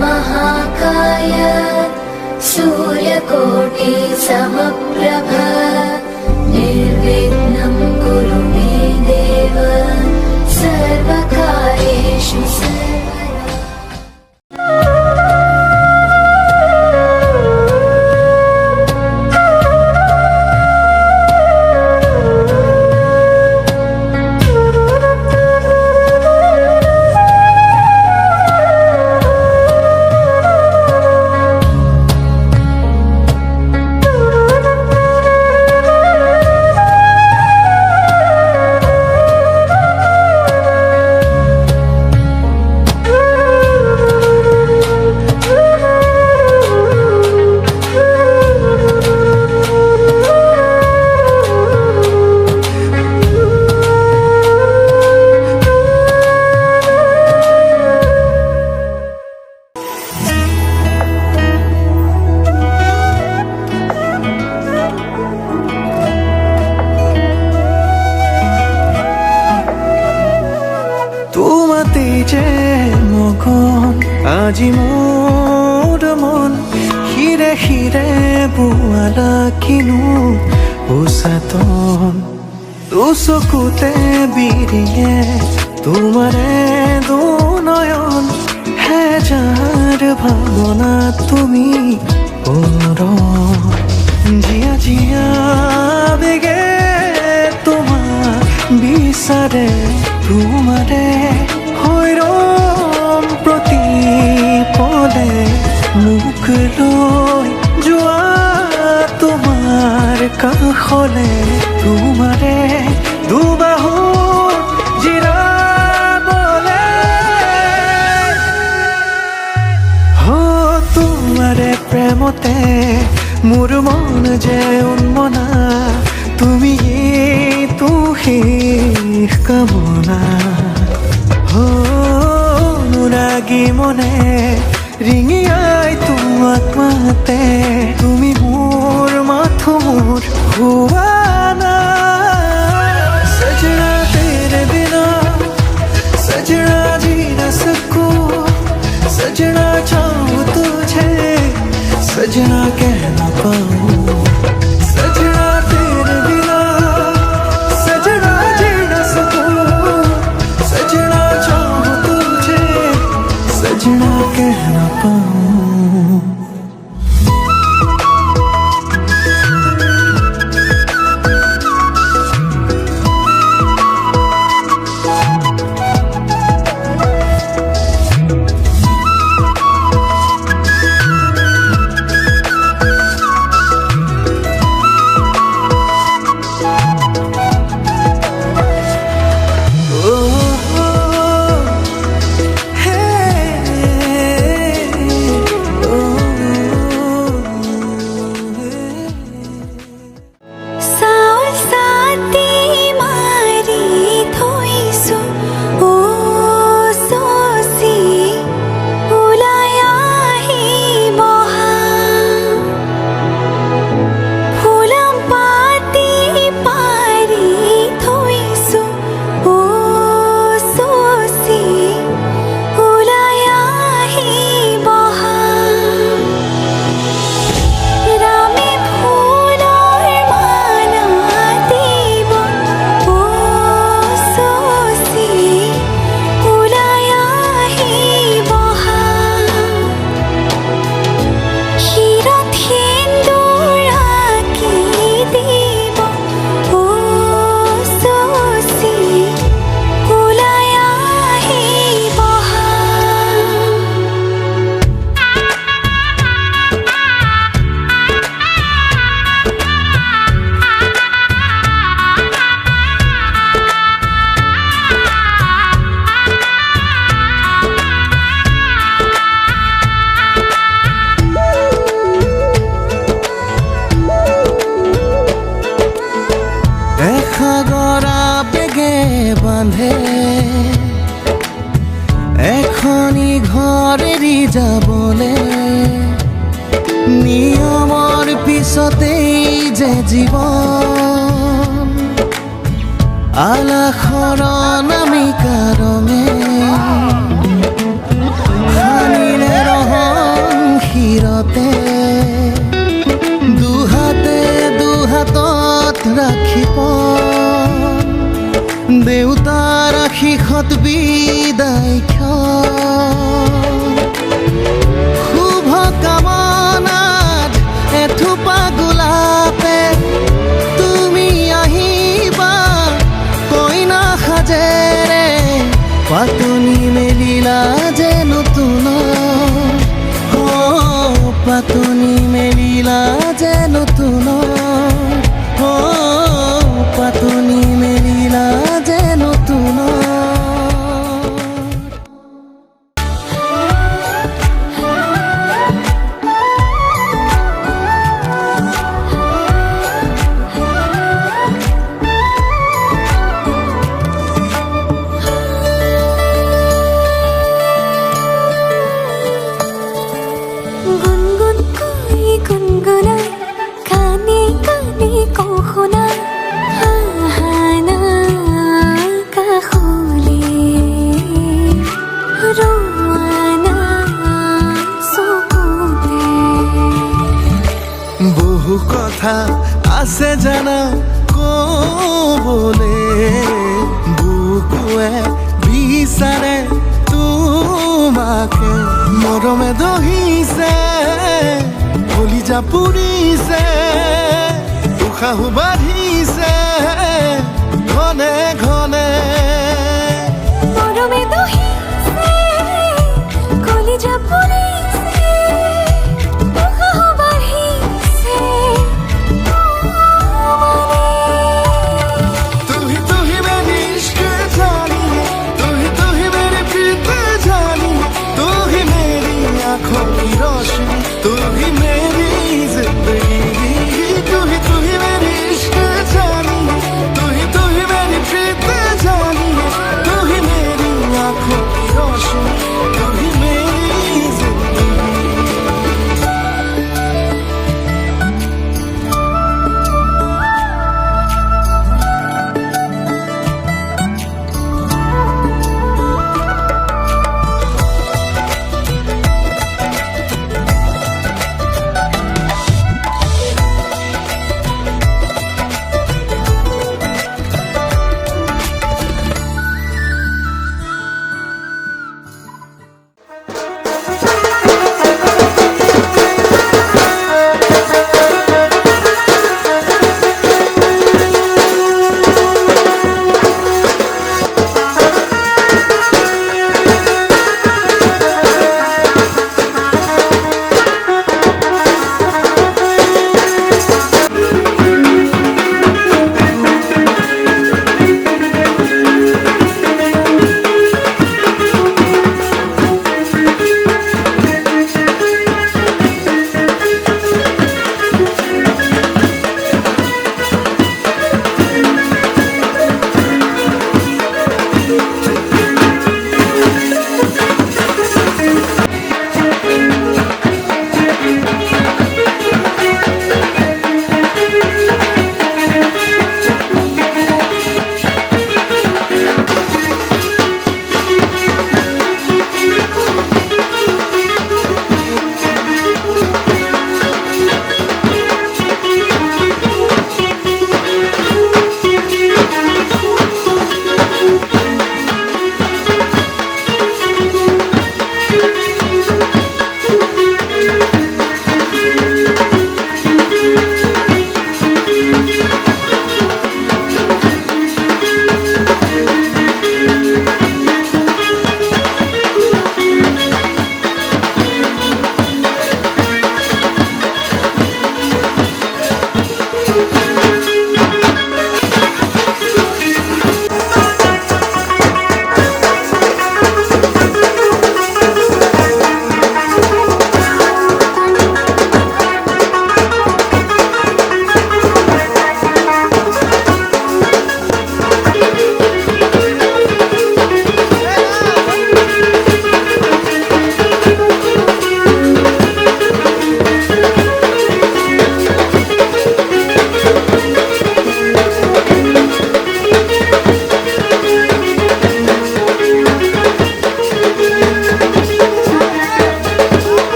महाकाय सूर्यकोटि समप्रभ निर्विघ्नं कुरु मे देव सर्वकार्येषु আজি মোৰ মন হিৰে হিৰে বোৱালা কিনো উচাতন তো চকুতে বিৰিয়ে তোমাৰে দুনয়ন হেজাৰ ভাৱনা তুমি জিয়া জিয়া বেগে তোমাৰ বিচাৰে তোমাৰে হৈৰম প্ৰতি পদে মুখ লৈ যোৱা তোমাৰ কাষলে তোমাৰে দুবাহু জিৰাবলে তোমাৰে প্ৰেমতে মোৰ মন যে উন্মনা তুমি শেষ কামনা অনুৰাগী মনে ৰিঙিয়াই তোমাক মাতে তুমি মোৰ মাথো মোৰ হুৱানা सजना तेरे बिना सजना जी न सकूं सजना चाहूं तुझे सजना कह न पाऊं सजना तेरे बिना सजना जी न सकूं सजना चाहूं तुझे सजना कह न पाऊं বাঁধে এখনি ঘরেরই যাবলে নিয়মৰ পিছতেই যে জীৱন আলাসৰ নামিকা ৰঙে হানিলে ৰহ বিদায় শুভ কামনাত এথোপা গোলাপে তুমি আহিবা কইনা সাজেৰে পাতনি মেলিলা যে নতুন পাতনি মেলিলা যে নতুন পাতনি মেলিলা যে নতুন গুনগুন কৰি গুনগুনাই কানে কানে কওঁ শুনা আহানা কাষলে ৰোৱানা চকুতে বহু কথা আছে জানা কবলে বুকুৱে বিচাৰে তোমাকে মৰমে দহিছে কলিজা পুৰিছে উশাহ বাঢ়িছে ঘনে ঘনে মৰমে দহিছে কলিজা পুৰিছে উশাহ বাঢ়িছে तू ही मेरी इश्क जानी तू ही मेरी प्रीत जानी तू ही मेरी आंखों की रोशनी तू ही मेरी जिंदगी तू ही मेरी इश्क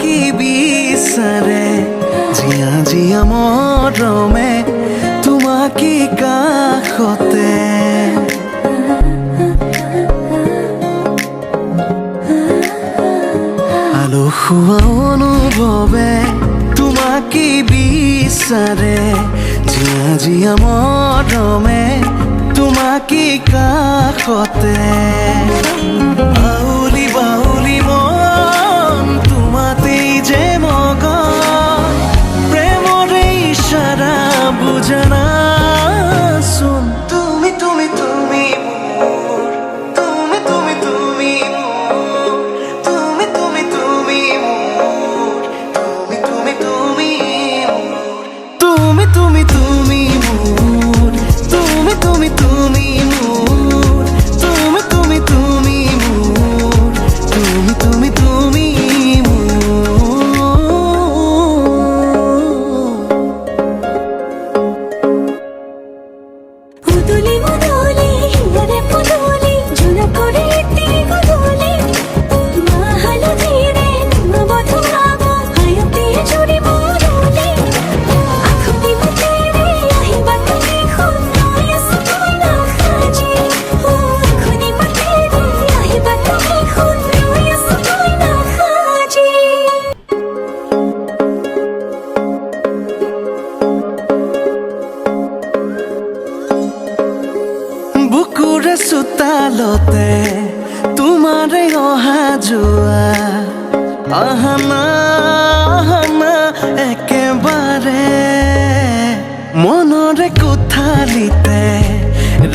কি বিচাৰে জিয়া জিয়া মৰমে তোমাকে কাষতে আলসুৱা অনুভৱে তোমাকে বিচাৰে জিয়া জিয়া মৰমে তোমাকে কাষতে বাউলি বাউলি মন তোমাতেই যে মগন প্ৰেমৰে ইশাৰা বুজনা চোন তুমি তুমি তুমি মোৰ তুমি তুমি তুমি মোৰ তুমি তুমি তুমি মোৰ তুমি তুমি তুমি মোৰ তুমি তুমি তুমি মোৰ তুমি তুমি তুমি মোৰ তুমি তুমি তুমি মোৰ তুমি তুমি তুমি উদুলি উদুলি হিয়ারে পুদুলি ঝুনা করে তিরি গুদুলি মাহালো ধীরে নিমা বধু আগো হায়তে জুড়ি মুরুলি আখুতি মতেরে আহিবা তুমি খুন নয়স তুই না খাজি আখুতি মতেরে আহিবা তুমি খুন নয়স তুই না খাজি বুকুৰে চোতালতে তোমাৰে অহা যোৱা আহানা আহানা একেবাৰে মনৰে কোঠালিতে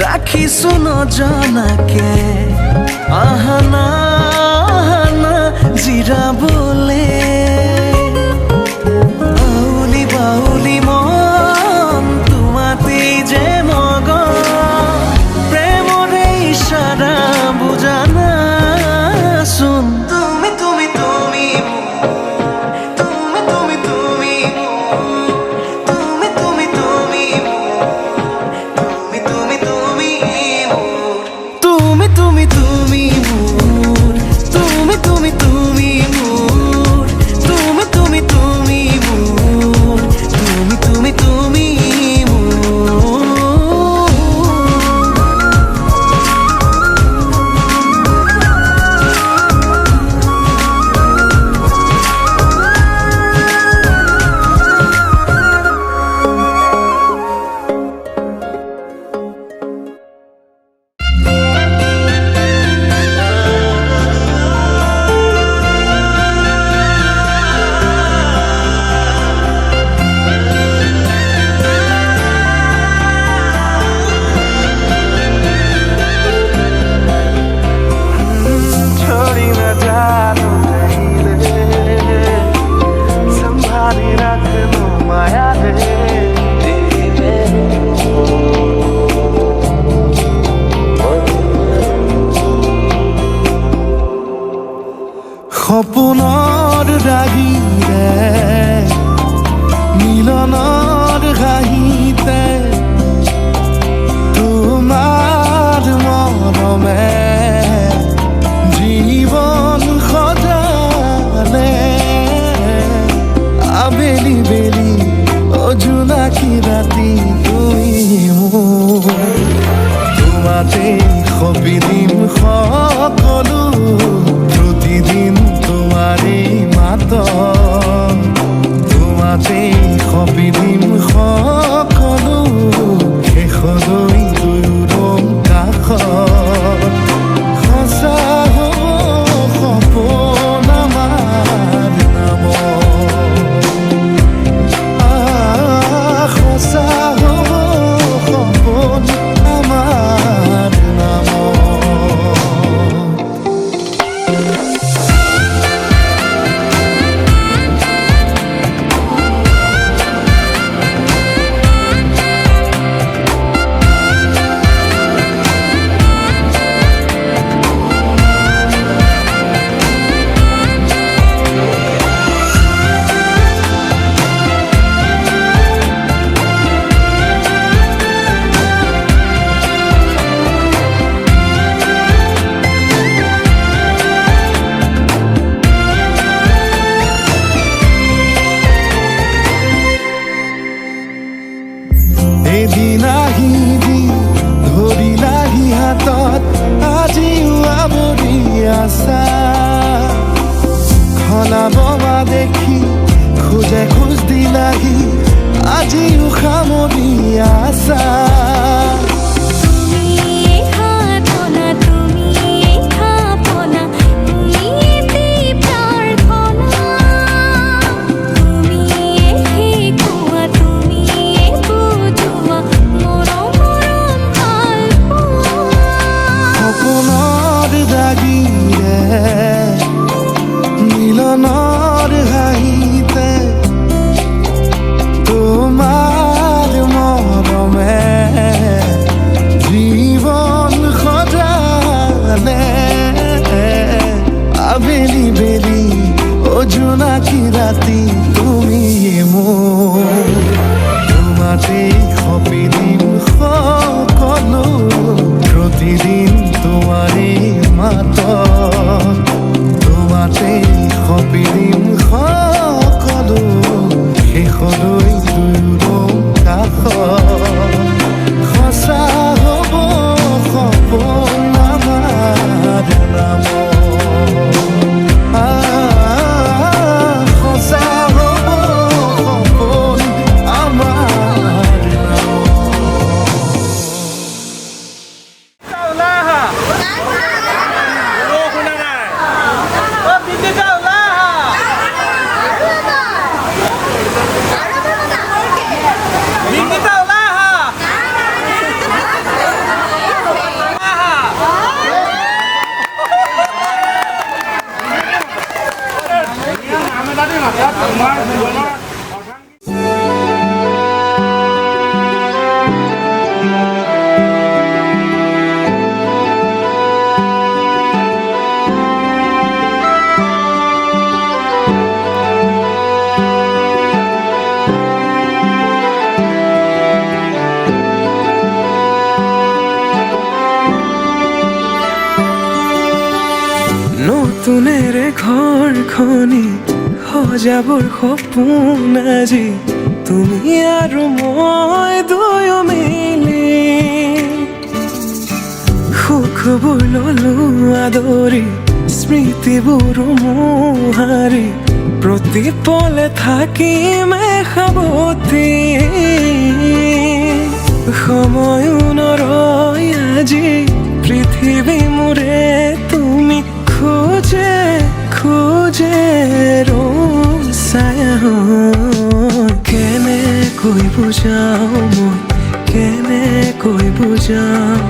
ৰাখিছো নজনাকে আহানা আহানা জিৰাবলে বাউলি বাউলি মন তোমাতেই যে মগন প্ৰেমৰে ইশাৰা বুজানা চোন তুমি তুমি তুমি তুমি তুমি তুমি তুমি তুমি তুমি তুমি তুমি তুমি তুমি তুমি তুমি মোৰ তুমি তুমি তুমি মোৰ তুমি তুমি তুমি মোৰ তুমি তুমি তুমি মোৰ छोड़ी न जानो कहिले सम्हाली राख्नु मायाले সপোনৰ ৰাগিৰে মিলনৰ হাঁহিতে তোমাৰ মৰমে জীবন সজালে আবেলি বেলি অজোনাকি ৰাতি তুমি মোৰ তোমাতেই সপিদিম সকলো প্ৰতিদিন তোমাৰেই মাত তোমাতেই সপিদিম সকলো শেষলৈ দুয়োৰম কাষত সঁচা হ'ব সপোন আমাৰ নামত সঁচা হ'ব সপোন আমাৰ নামত দেখি খোজে খোজ দিলাহি আজিও সামৰি আছা তুমি খাতনা তুমি খাপনা তুমি প্ৰাৰ্থনা তুমি শিকোৱা তুমি বুজোৱা মৰম সপোনৰ দাগিৰে মিলনৰ হাঁহিতে তোমাৰ মৰমে জীৱন সজালে আবেলি বেলি অজোনাকি ৰাতি তুমি মোৰ তোমাতেই সপিদিন সকলো প্ৰতিদিন তোমাৰেই মাত তোমাতেই সপিদিন সকলো শেষলৈ দুয়ো কাষ সঁচা হ'ব সপোন আমাৰ নাম সঁচা হ'ব সপোন আমাৰ নতুনেৰে ঘৰখনি সজাবৰ সপোন আজি তুমি আৰু মই দুয়ো মিলি সুখবোৰ ললো আদৰি স্মৃতিবোৰ মোহাৰি প্ৰতি পলে থাকিমে সাৱতি সময়ো নৰয় আজি পৃথিৱী মোৰে তুমি খোজে খোজে ৰচায়া কেনেকৈ বুজাও মই কেনেকৈ বুজাও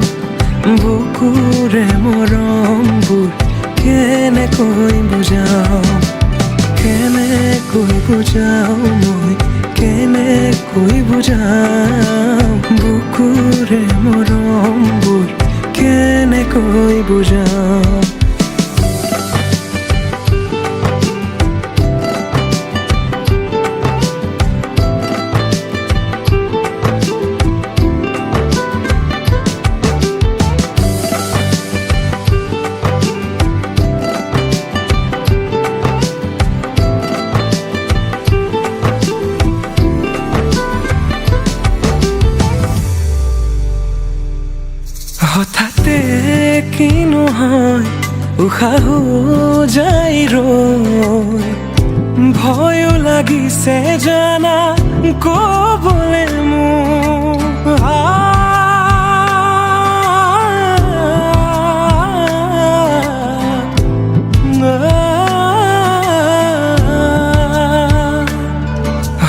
বুকুৰে মৰমবোৰ কেনেকৈ বুজাও কেনেকৈ বুজাও মই কেনেকৈ বুজাও বুকুৰে মৰমবোৰ কেনেকৈ বুজাও হঠাতে কি নহয় উশাহো যাই ৰৈ ভয়ো লাগিছে জানা ক'বলে মোৰ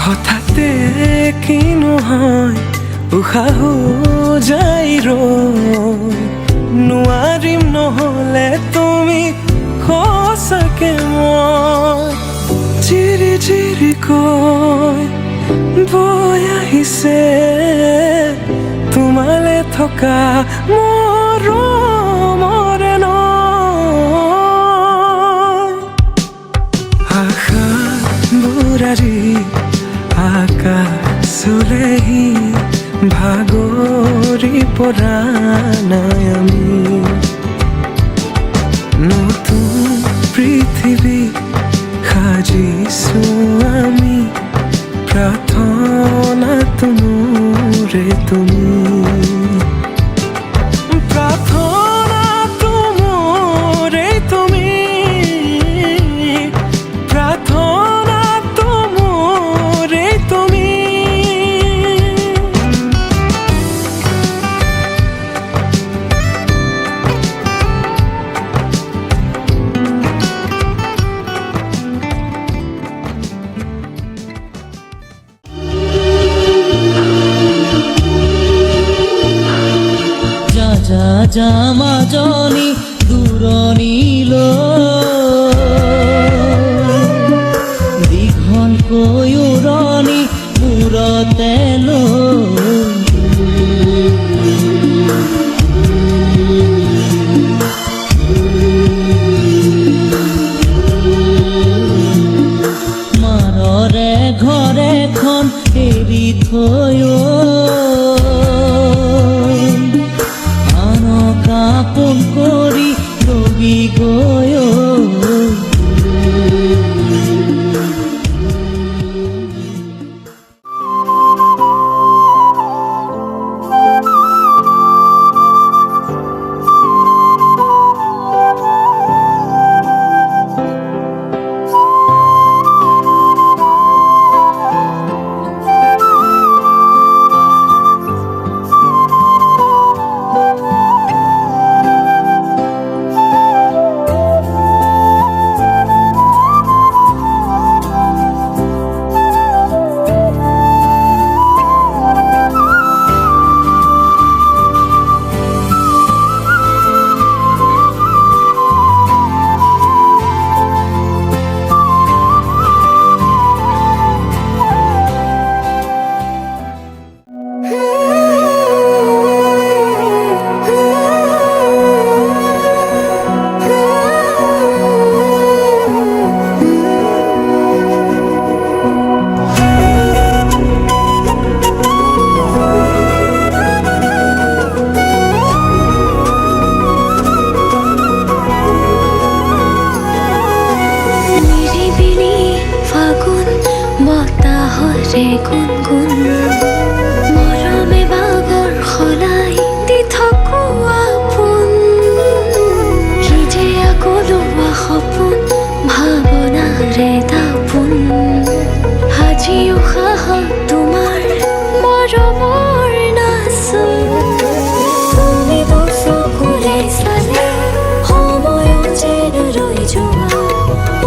হঠাতে কি নহয় উশাহো যাই ৰৈ নোৱাৰিম নহ'লে তুমি সঁচাকে মই চিৰি চিৰিকৈ বৈ আহিছে তোমালে থকা মৰমৰে নৈ আশাবোৰ আজি আকাশলেহি ভাগৰি পৰা নাই আমি নতুন পৃথিৱী সাজিছো আমি প্ৰাৰ্থনা মোৰে তুমি মাজনী দূৰণিলৈ দীঘলকৈ উৰণি মূৰতে লৈ মাৰৰে ঘৰখন এৰি থৈ আনক আপোন কৰি ৰবি গৈ বতাহৰে গুণগুণ মৰমে বাগৰ সলাই দি থাকো আপোন কি যে আকলোৱা সপোন ভাৱনাৰে দাপোন আজি উশাহত তোমাৰ মৰমৰ নাচোন তুমি চকুৰে চালে সময়ো যেন ৰৈ যোৱা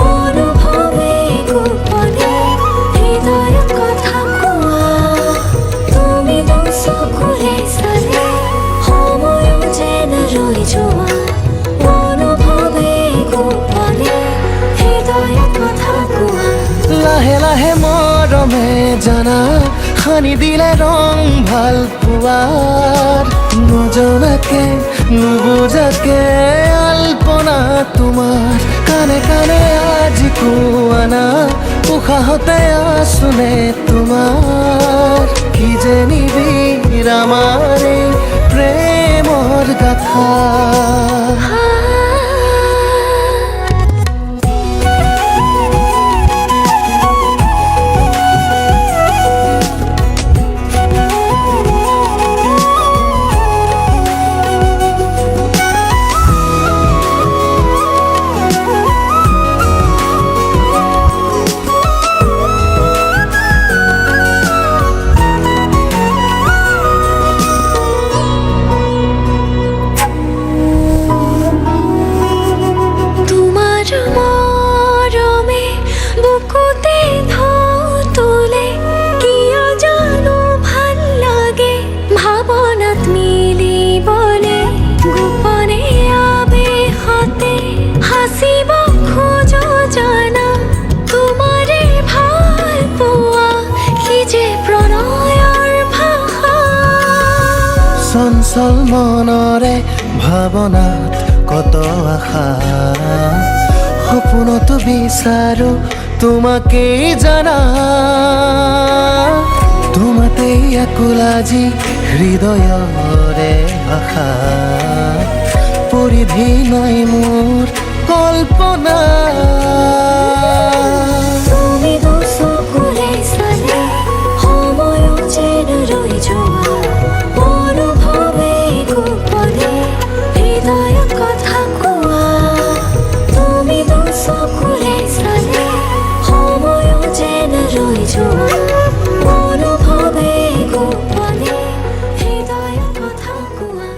অনুভৱে গোপনে হৃদয়ত কথা কোৱা তুমি চকুৰে চালে সময়ো যেন ৰৈ যোৱা অনুভৱে গোপনে হৃদয়ত কথা কোৱা লাহে লাহে মৰমে জানা সানি দিলে ৰং ভাল পোৱাৰ নজনাকে নুবুজাকে আলপনা তোমাৰ কানে কানে আজি কোৱানা উশাহতে আছোনে তোমাৰ কি যে নিবিড় আমাৰ এই প্ৰেমৰ গাথা চঞ্চল মনৰে ভাৱনাত কত আশা সপোনতো বিচাৰো তোমাকেই জানা তোমাতেই আকুল আজি হৃদয়ৰে ভাষা পৰিধি নাই মোৰ কল্পনা তুমি চকুৰে চালে সময়ো যেন ৰৈ যোৱা অনুভৱে গোপনে হৃদয়ত কথা কোৱা তুমি চকুৰে চালে সময়ো যেন ৰৈ যোৱা অনুভৱে গোপনে হৃদয়ত কথা কোৱা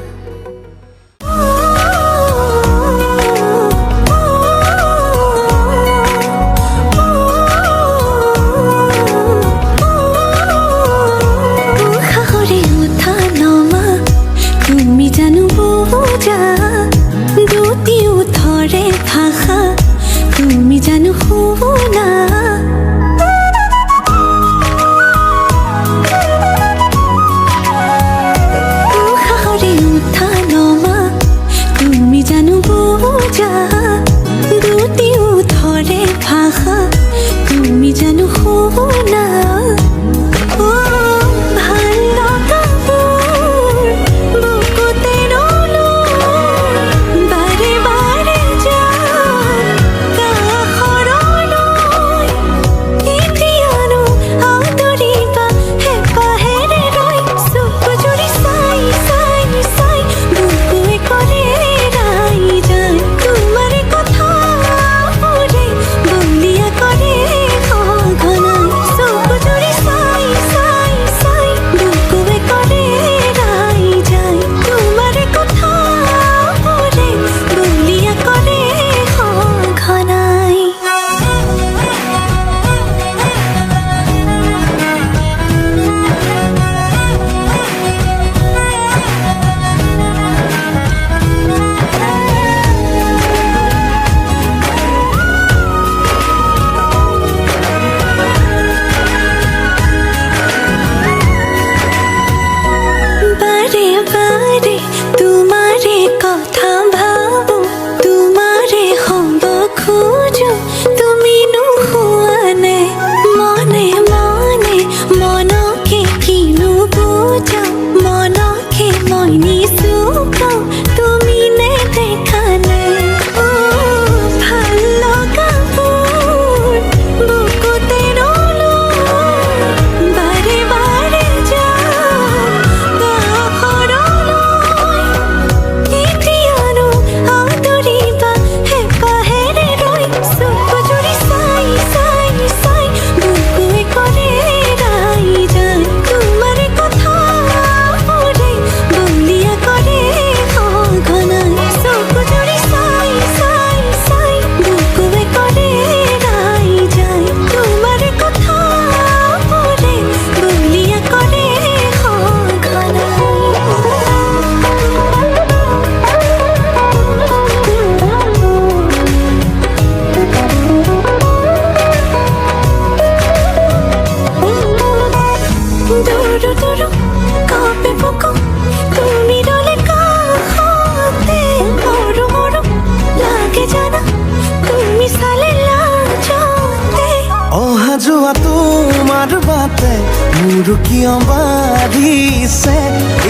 তোৰ কিয় বাঢ়িছে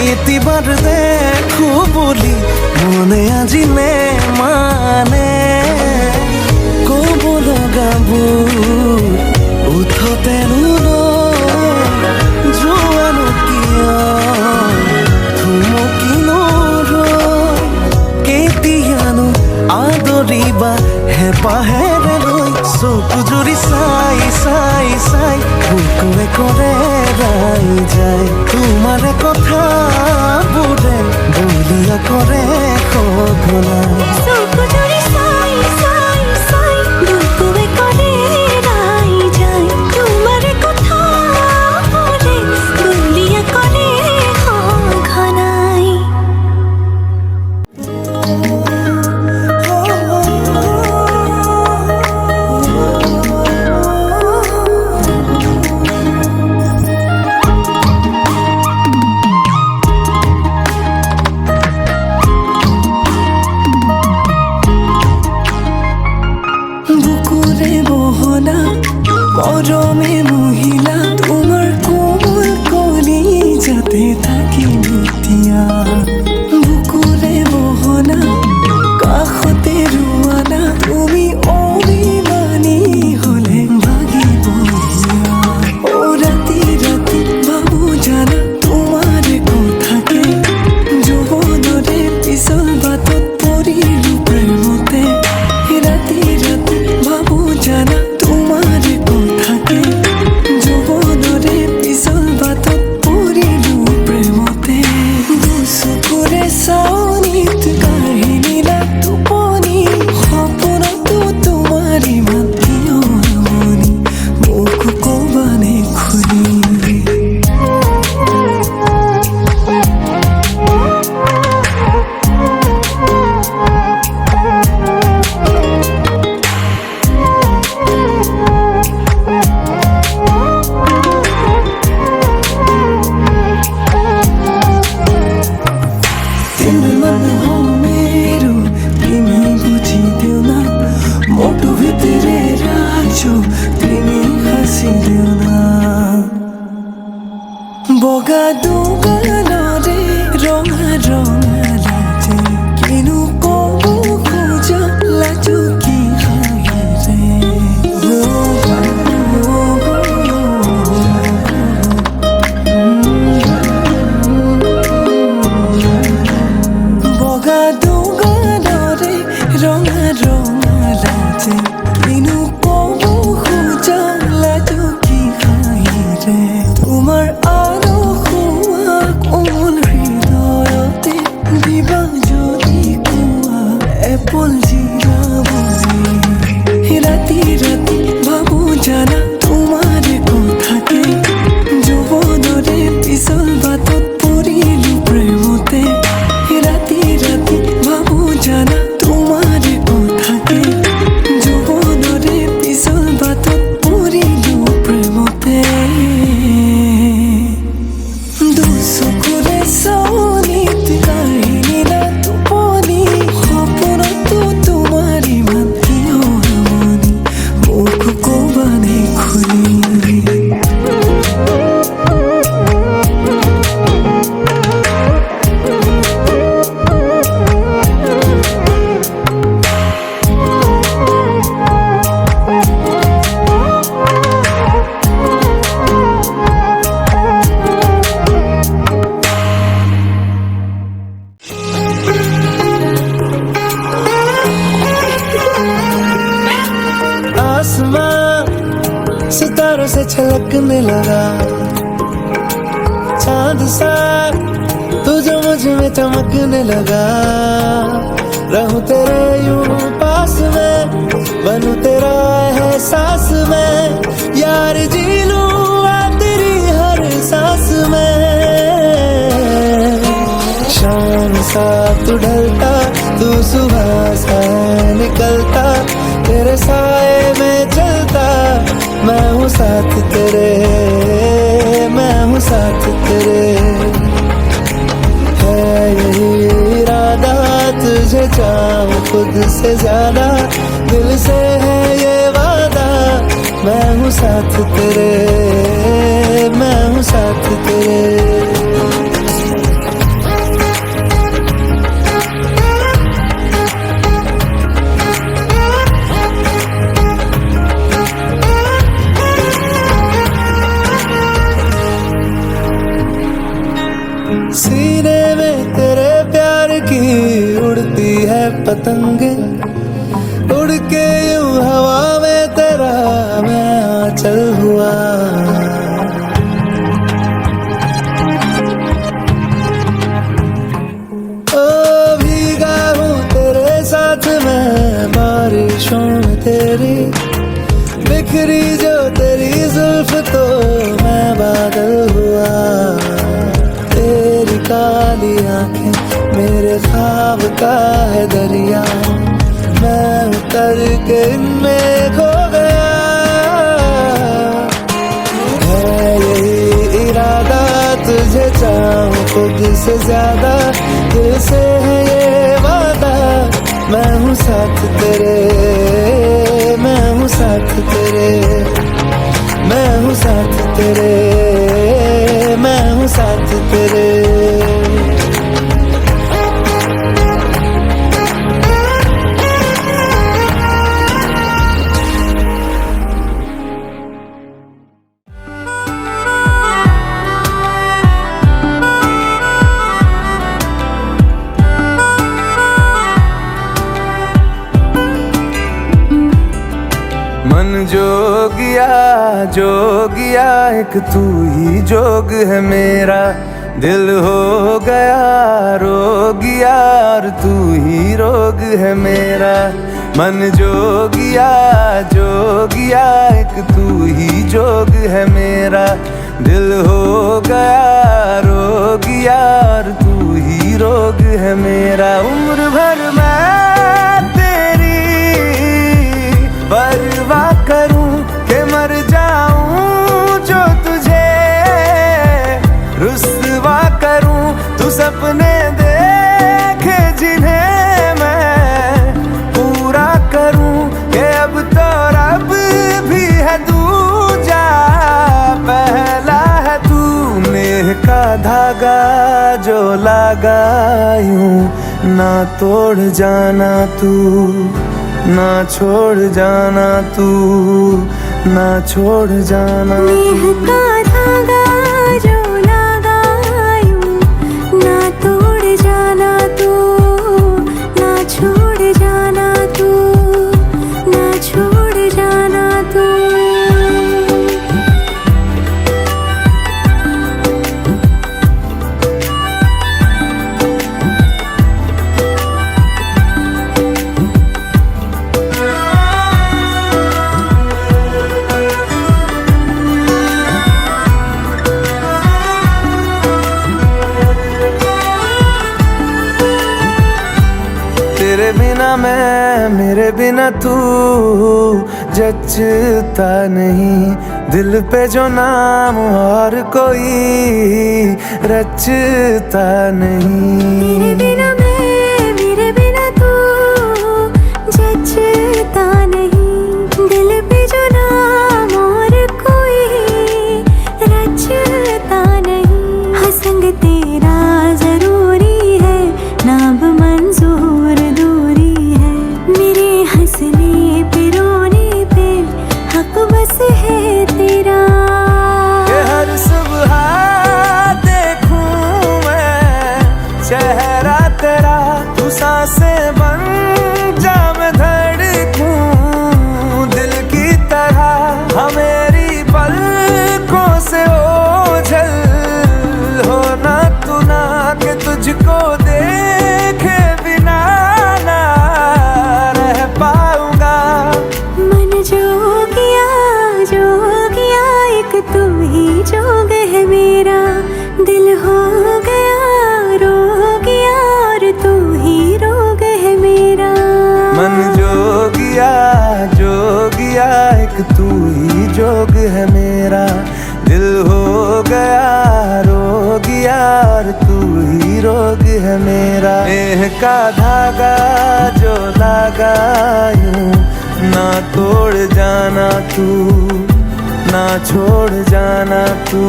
এতিবাৰ দেখো বুলি মনে আজিলে মানে ক'ব লগাবোৰ উঠতে যোৱানো কিয় থুমকি নৰয় কেতিয়ানো আদৰিবা হেঁপাহেৰে লৈ চকু জুৰি চাই চাই চাই বুকুৱে কৰে ৰাই যায় তোমাৰে কথাবোৰে বলিয়া কৰে সঘনাই চকু জুৰি চাই চাই চাই বুকুৱে কৰে ৰাই যায় তোমাৰ কথাবোৰে বলিয়া কৰে সঘনাই বুকুৰে বহনা মৰমে মহিলা তোমাৰ কোমল কলি যাতে থাকি এতিয়া বুকুৰে বহনা কাষতে ৰোৱানা তুমি অভিমানী হলে ভাগিব অ ৰাতি ৰাতি ভাবো জানা তোমাৰ কথাকে যৌৱনৰে পিছল বাটত পৰিলো প্ৰেমতে ৰাতি ৰাতি ভাবো জানা তোমাৰ কথাকে যৌৱনৰে পিছল বাটত পৰিলো প্ৰেমতে দুচকুৰে চাৱনিত কাহিনীলা টোপনি সপোনতো তোমাৰ ইমান কিয় আমনি মোক ক'বানে খুলি বগা দুগালৰে ৰঙা ৰঙা লাজে কিনো ক'ব খোজা লাজো কি বগা দুগালৰে ৰঙা ৰঙা লাজে কিনো ক'ব খোজা লাজো কি তোমাৰ কোমল হৃদয়তে দিবা যদি কোৱা এপল জিৰা বুলি ৰাতি ৰাতি ভাবো জানা তোমাৰ কথাকে যৌৱনৰে পিছল বাটত পৰিলো প্ৰেমতে ৰাতি ৰাতি ভাবো জানা তোমাৰ কথাকে যৌৱনৰে পিছল বাটত পৰিলো প্ৰেমতে দুচকুৰে চাৱনিত কাহিনীলা টোপনি সপোনতো তোমাৰ ইমান কিয় আমনি মোক ক'বানে খুলি सितारों से छलकने लगा चांद सा तू जो मुझ में चमकने लगा रहूं तेरे यूं पास में बनूं तेरा एहसास में यार जी लूं तेरी हर सांस में शाम सा तू ढलता तू सुबह सा निकलता तेरे साए में चलता मैं हूँ साथ तेरे मैं हूँ साथ तेरे है यही इरादा तुझे चाहूं खुद से ज्यादा दिल से है ये वादा मैं हूँ साथ तेरे, मैं हूँ साथ तेरे। सीने में तेरे प्यार की उड़ती है पतंगे, उड़ के यूं हवा में तेरा मैं आंचल हुआ। ओ भीगा हूँ तेरे साथ मैं बारिशों में तेरी, बिखरी जो तेरी जुल्फ तो मैं बादल हुआ। तेरी काली आंखें मेरे ख्वाब का है दरिया, मैं उतर के इनमें खो गया। है यही इरादा तुझे चाहूं खुद से ज्यादा, दिल से है ये वादा। मैं हूँ साथ तेरे, मैं हूँ साथ तेरे, मैं हूँ साथ तेरे, मैं हूँ साथ तेरे। मन जोगिया एक तू ही जोग है मेरा, दिल हो गया रोगिया और तू ही रोग है मेरा। मन जोगिया एक तू ही जोग है मेरा, दिल हो गया रोगिया और तू ही रोग है मेरा। उम्र भर मैं तेरी परवाह करूं के मर जाऊं जो तुझे रुस्वा करूं, तू सपने देखे जिन्हें मैं पूरा करूं के अब तो रब भी है दूजा, पहला है तू। नेह का धागा जो लगा यूं ना तोड़ जाना तू, ना छोड़ जाना तू, ना छोड़ जाना। नेह का धागा जो लगा यूं ना तोड़ जाना तू, ना छोड़ जाना तू, ना छोड़ जाना तू। तेरे बिना मैं मेरे बिना तू जचता नहीं, दिल पे जो नाम और कोई रचता नहीं। तेरे बिना मैं मेरे बिना तू जचता नहीं, दिल पे जो नाम और कोई रचता नहीं। हाँ संग तेरा जरूरी है, नाम मंजूर दूरी है, मेरे हंसने पे रोने पे हक बस है तेरा। हर सुबह देखूं मैं चेहरा तेरा, तू सांसें बन जा मैं धड़कूं दिल की तरह। हाँ मेरी पलकों से ओझल होना तू ना, कि तुझको देखे बिना ना रह पाऊंगा। मन जोगिया एक तू ही जोग है मेरा, दिल हो गया रोगिया और तू ही रोग है मेरा। मन जोगिया एक तू ही जोग है मेरा, दिल हो गया रोगिया और तू ही रोग है मेरा। नेह का धागा जो लगा यूं ना तोड़ जाना तू, ना छोड़ जाना तू,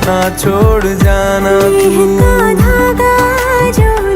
ना छोड़ जाना नेह तू। का धागा जो